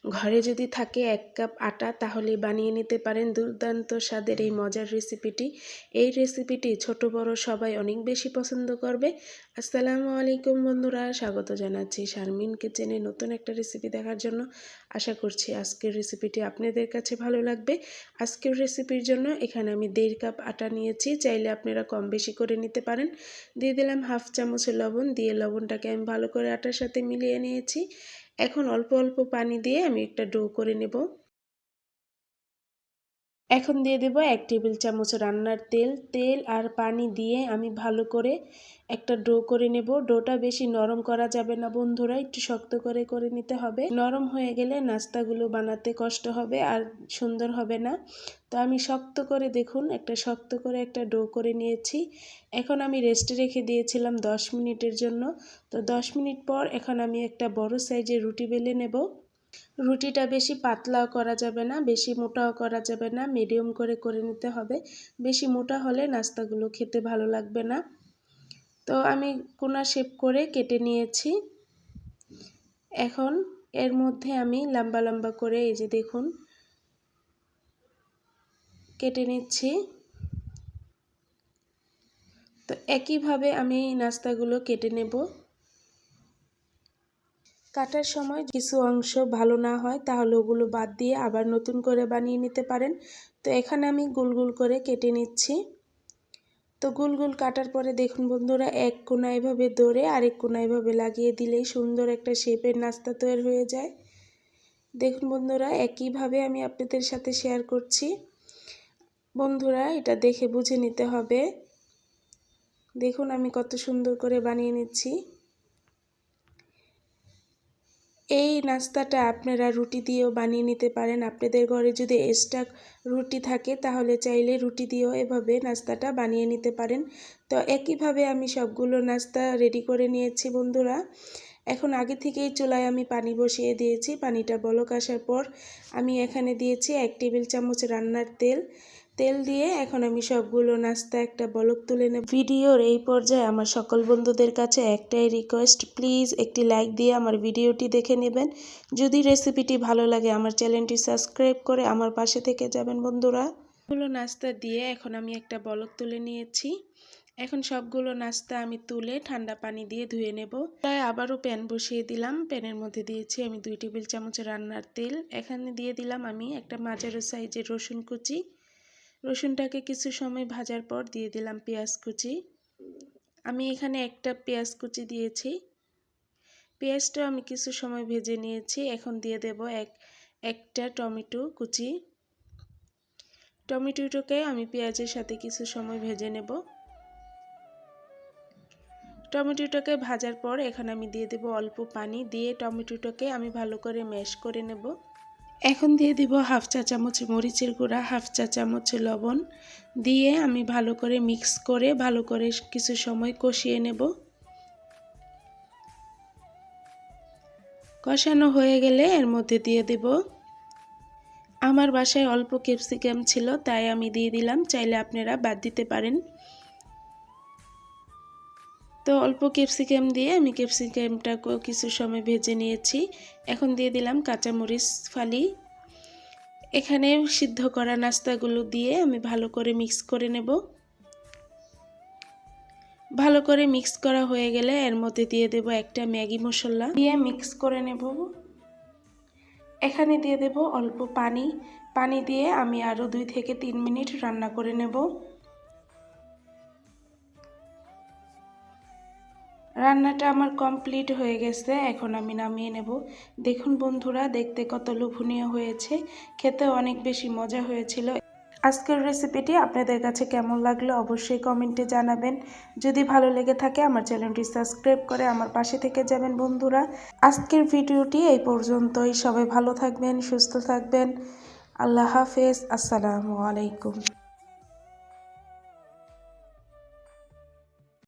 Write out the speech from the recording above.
ঘরে যদি থাকে 1 কাপ আটা তাহলে বানিয়ে নিতে পারেন দুর্দান্ত স্বাদের এই মজার রেসিপিটি। এই রেসিপিটি ছোট বড় সবাই অনেক বেশি পছন্দ করবে। আসসালামু আলাইকুম বন্ধুরা, স্বাগত জানাচ্ছি শারমিন কিচেনে নতুন একটা রেসিপি দেখার জন্য। আশা করছি আজকের রেসিপিটি আপনাদের কাছে ভালো লাগবে। আজকের রেসিপির জন্য এখানে আমি 1.5 কাপ আটা নিয়েছি, চাইলে আপনারা কম বেশি করে নিতে পারেন। দিয়ে দিলাম 1/2 চামচ লবণ, দিয়ে লবণটাকে আমি ভালো করে আটার সাথে মিলিয়ে নিয়েছি। এখন অল্প অল্প পানি দিয়ে আমি একটা ডো করে নেব। এখন দিয়ে দেব 1 টেবিল চামচ রান্নার তেল আর পানি দিয়ে আমি ভালো করে একটা ডো করে নেব। ডোটা বেশি নরম করা যাবে না বন্ধুরা, একটু শক্ত করে নিতে হবে। নরম হয়ে গেলে নাস্তাগুলো বানাতে কষ্ট হবে আর সুন্দর হবে না। তো আমি শক্ত করে একটা ডো করে নিয়েছি। এখন আমি রেস্টে রেখে দিয়েছিলাম 10 মিনিটের জন্য। তো 10 মিনিট পর এখন আমি একটা বড় সাইজের রুটি বেলে নেব। রুটিটা বেশি পাতলাও করা যাবে না, বেশি মোটাও করা যাবে না, মিডিয়াম করে নিতে হবে। বেশি মোটা হলে নাস্তাগুলো খেতে ভালো লাগবে না। তো আমি কোনা শেপ করে কেটে নিয়েছি। এখন এর মধ্যে আমি লম্বা লম্বা করে এই যে দেখুন কেটে নিচ্ছি। তো একইভাবে আমি নাস্তাগুলো কেটে নেব। কাটার সময় কিছু অংশ ভালো না হয় তাহলে ওগুলো বাদ দিয়ে আবার নতুন করে বানিয়ে নিতে পারেন। তো এখানে আমি গোল গোল করে কেটে নিচ্ছি। তো গোল গোল কাটার পরে দেখুন বন্ধুরা, এক কোনা এভাবে ধরে আরেক কোনা এভাবে লাগিয়ে দিলেই সুন্দর একটা শেপের নাস্তা তৈরি হয়ে যায়। দেখুন বন্ধুরা, একইভাবে আমি আপনাদের সাথে শেয়ার করছি। বন্ধুরা, এটা দেখে বুঝে নিতে হবে। দেখুন আমি কত সুন্দর করে বানিয়ে নিচ্ছি। এই নাস্তাটা আপনারা রুটি দিয়েও বানিয়ে নিতে পারেন। আপনাদের ঘরে যদি এক্সট্রা রুটি থাকে তাহলে চাইলে রুটি দিয়েও এভাবে নাস্তাটা বানিয়ে নিতে পারেন। তো একইভাবে আমি সবগুলো নাস্তা রেডি করে নিয়েছি বন্ধুরা। এখন আগে থেকেই চুলায় আমি পানি বসিয়ে দিয়েছি। পানিটা বলক আসার পর আমি এখানে দিয়েছি 1 টেবিল চামচ রান্নার তেল দিয়ে এখন আমি সবগুলো নাস্তা একটা বলক তুলে নেব। ভিডিওর এই পর্যায়ে আমার সকল বন্ধুদের কাছে একটাই রিকোয়েস্ট, প্লিজ একটি লাইক দিয়ে আমার ভিডিওটি দেখে নেবেন। যদি রেসিপিটি ভালো লাগে আমার চ্যানেলটি সাবস্ক্রাইব করে আমার পাশে থেকে যাবেন বন্ধুরা। সবগুলো নাস্তা দিয়ে এখন আমি একটা বলক তুলে নিয়েছি। এখন সবগুলো নাস্তা আমি তুলে ঠান্ডা পানি দিয়ে ধুয়ে নেব। তাই আবারও প্যান বসিয়ে দিলাম। প্যানের মধ্যে দিয়েছি আমি 2 টেবিল চামচ রান্নার তেল। এখানে দিয়ে দিলাম আমি একটা মাঝারি সাইজের রসুন কুচি। রসুনটাকে কিছু সময় ভাজার পর দিয়ে দিলাম পেঁয়াজ কুচি। আমি এখানে একটা পেঁয়াজ কুচি দিয়েছি। পেঁয়াজটা আমি কিছু সময় ভেজে নিয়েছি। এখন দিয়ে দেব একটা টমেটো কুচি। টমেটোটাকে আমি পেঁয়াজের সাথে কিছু সময় ভেজে নেব। টমেটোটাকে ভাজার পর এখানে আমি দিয়ে দেব অল্প পানি, দিয়ে টমেটোটাকে আমি ভালো করে ম্যাশ করে নেব। এখন দিয়ে দিব 1/2 চা চামচ মরিচের গুঁড়া, 1/2 চা চামচ লবণ দিয়ে আমি ভালো করে মিক্স করে ভালো করে কিছু সময় কষিয়ে নেব। কষানো হয়ে গেলে এর মধ্যে দিয়ে দেব, আমার বাসায় অল্প ক্যাপসিকাম ছিল তাই আমি দিয়ে দিলাম, চাইলে আপনারা বাদ দিতে পারেন। তো অল্প ক্যাপসিকাম দিয়ে আমি ক্যাপসিকামটাকে কিছু সময় ভেজে নিয়েছি। এখন দিয়ে দিলাম কাঁচামরিচ ফালি। এখানে সিদ্ধ করা নাস্তাগুলো দিয়ে আমি ভালো করে মিক্স করে নেব। ভালো করে মিক্স করা হয়ে গেলে এর মধ্যে দিয়ে দেব একটা ম্যাগি মশলা, দিয়ে মিক্স করে নেব। এখানে দিয়ে দেব অল্প পানি দিয়ে আমি আরও 2 থেকে 3 মিনিট রান্না করে নেব। রান্নাটা আমার কমপ্লিট হয়ে গেছে, এখন আমি নামিয়ে নেব। দেখুন বন্ধুরা, দেখতে কত লোভনীয় হয়েছে, খেতে অনেক বেশি মজা হয়েছিল। আজকের রেসিপিটি আপনাদের কাছে কেমন লাগলো অবশ্যই কমেন্টে জানাবেন। যদি ভালো লেগে থাকে আমার চ্যানেলটি সাবস্ক্রাইব করে আমার পাশে থেকে যাবেন বন্ধুরা। আজকের ভিডিওটি এই পর্যন্তই। সবাই ভালো থাকবেন, সুস্থ থাকবেন। আল্লাহ হাফেজ। আসসালামু আলাইকুম।